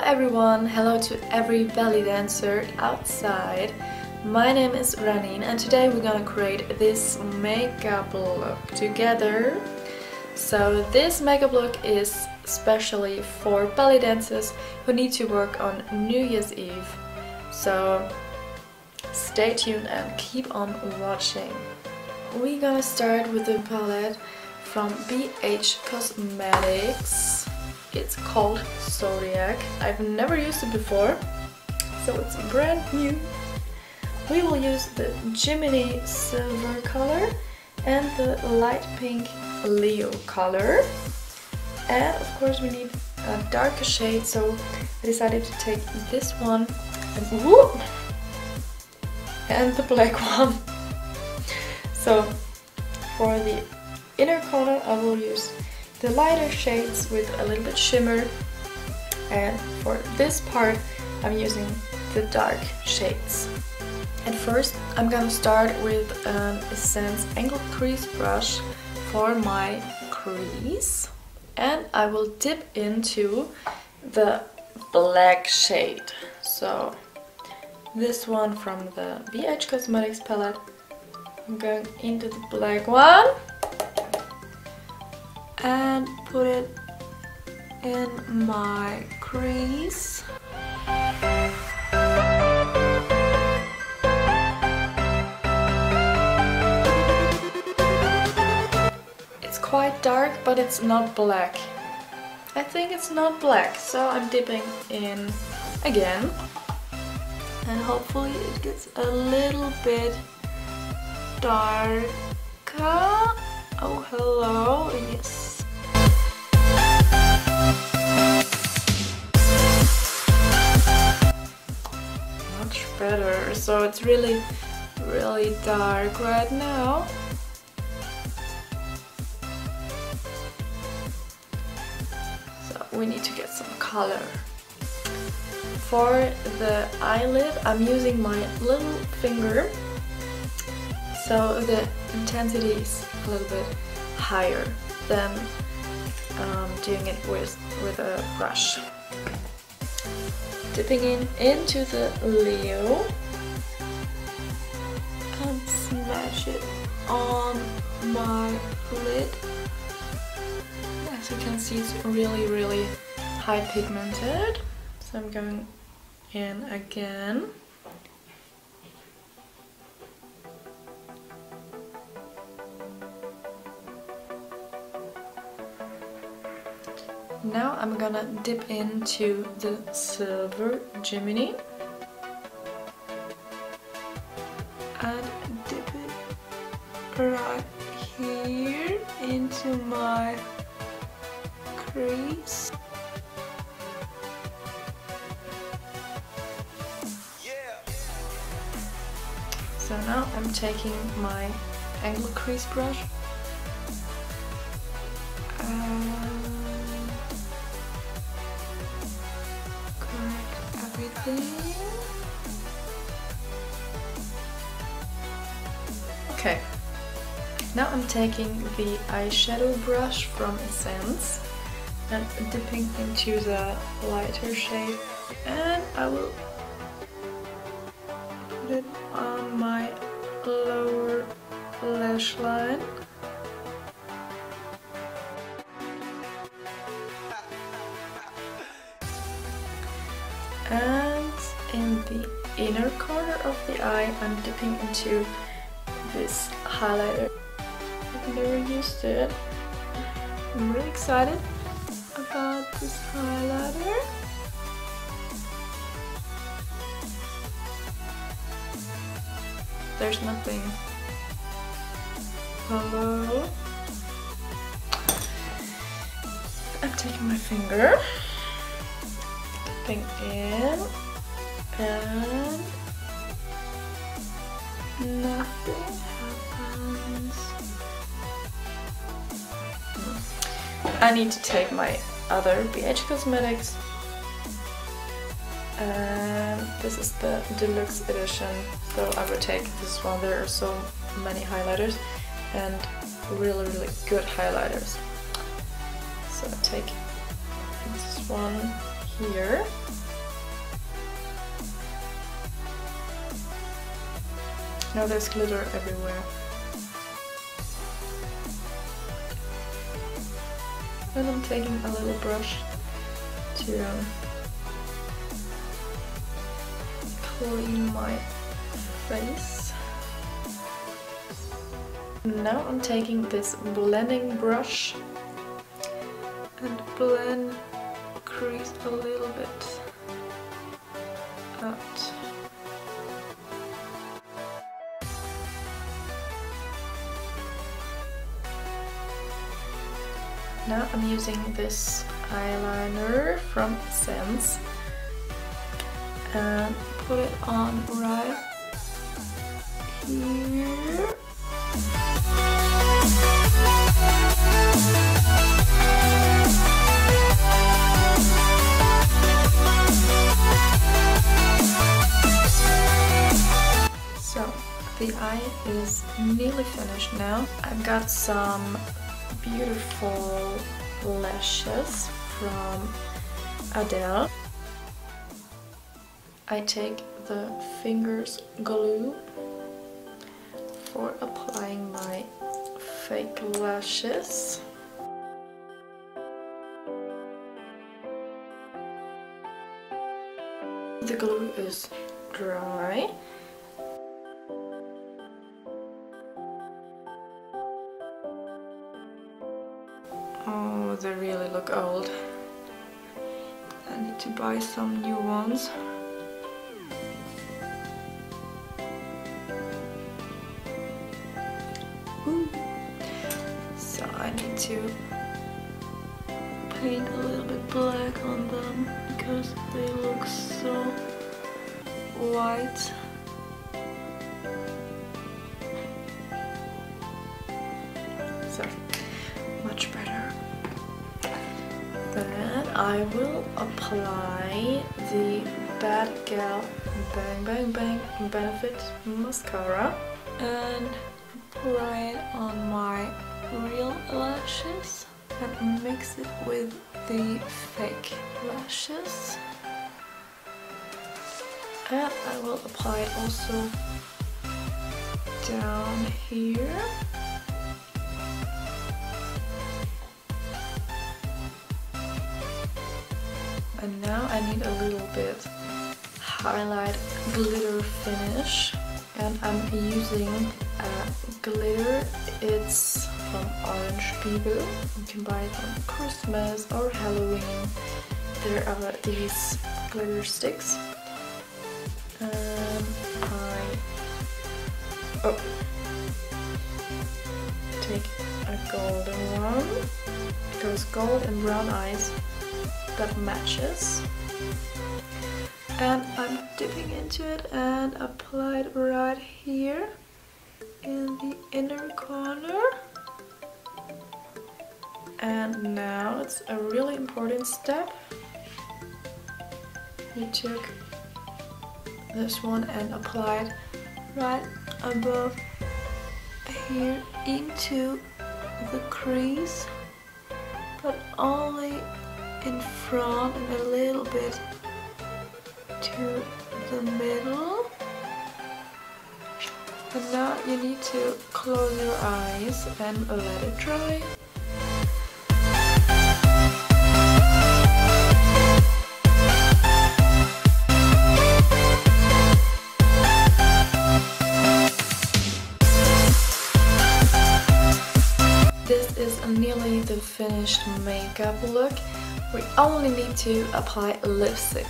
everyone, hello to every belly dancer outside. My name is Ranin and today we're gonna create this makeup look together. So this makeup look is especially for belly dancers who need to work on New Year's Eve. So stay tuned and keep on watching. We're gonna start with the palette from BH Cosmetics. It's called Zodiac. I've never used it before, so it's brand new. We will use the Gemini silver color and the light pink Leo color. And of course we need a darker shade, so I decided to take this one and the black one. So for the inner corner I will use the lighter shades with a little bit shimmer, and for this part I'm using the dark shades. And first I'm gonna start with an Essence angled crease brush for my crease, and I will dip into the black shade. So this one from the BH Cosmetics palette, I'm going into the black one and put it in my crease. It's quite dark, but it's not black. I think it's not black, so I'm dipping in again. And hopefully it gets a little bit darker. Oh, hello, yes. Much better. So it's really dark right now. So we need to get some color. For the eyelid, I'm using my little finger, so the intensity is a little bit higher than doing it with a brush. Dipping into the Leo and smash it on my lid. As you can see, it's really high pigmented, so I'm going in again. Now I'm gonna dip into the silver Gemini and dip it right here into my crease. So now I'm taking my angled crease brush and everything. Okay, now I'm taking the eyeshadow brush from Essence and dipping into the lighter shade, and I will put it on my lower lash line. And in the inner corner of the eye, I'm dipping into this highlighter. I've never used it. I'm really excited about this highlighter. There's nothing. Hello? I'm taking my finger, in, and nothing happens. I need to take my other BH Cosmetics, and this is the Deluxe edition, so I would take this one. There are so many highlighters and really good highlighters. So I take this one here Now there's glitter everywhere. And I'm taking a little brush to clean my face. Now I'm taking this blending brush and blend crease a little bit out. Now I'm using this eyeliner from Sense and put it on right here. So the eye is nearly finished now. I've got some beautiful lashes from BADgal. I take the fingers glue for applying my fake lashes. The glue is dry. Oh, they really look old. I need to buy some new ones. Ooh. So I need to paint a little bit black on them because they look so white. So much better. Then I will apply the BADgal Bang Bang Benefit Mascara and apply it on my real lashes and mix it with the fake lashes. And I will apply it also down here. And now I need a little bit highlight glitter finish, and I'm using glitter. It's from Eulenspiegel. You can buy it on Christmas or Halloween. There are these glitter sticks. And I take a golden one because gold and brown eyes, that matches. And I'm dipping into it and apply it right here in the inner corner. And now it's a really important step. You took this one and apply it right above here into the crease, but only in front and a little bit to the middle. And now you need to close your eyes and let it dry. This is nearly the finished makeup look. We only need to apply lipstick.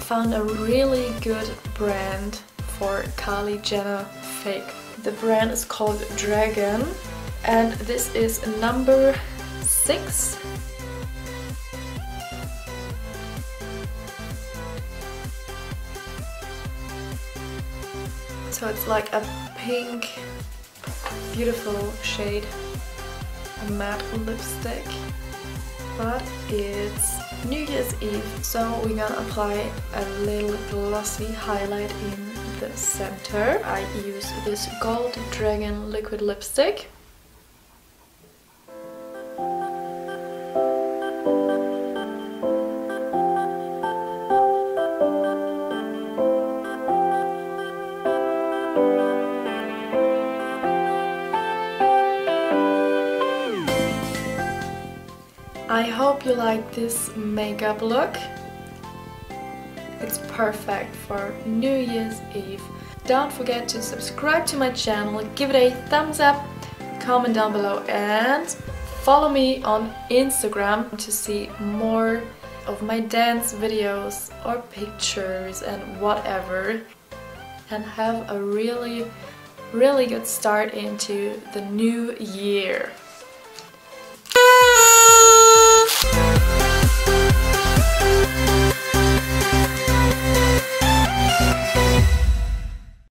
Found a really good brand for Carli Jenner fake. The brand is called Dragon, and this is number 6. So it's like a pink, beautiful shade, a matte lipstick. But it's New Year's Eve, so we're gonna apply a little glossy highlight in the center. I use this Gold Dragon liquid lipstick. I hope you like this makeup look. It's perfect for New Year's Eve. Don't forget to subscribe to my channel, give it a thumbs up, comment down below, and follow me on Instagram to see more of my dance videos or pictures and whatever. And have a really good start into the new year.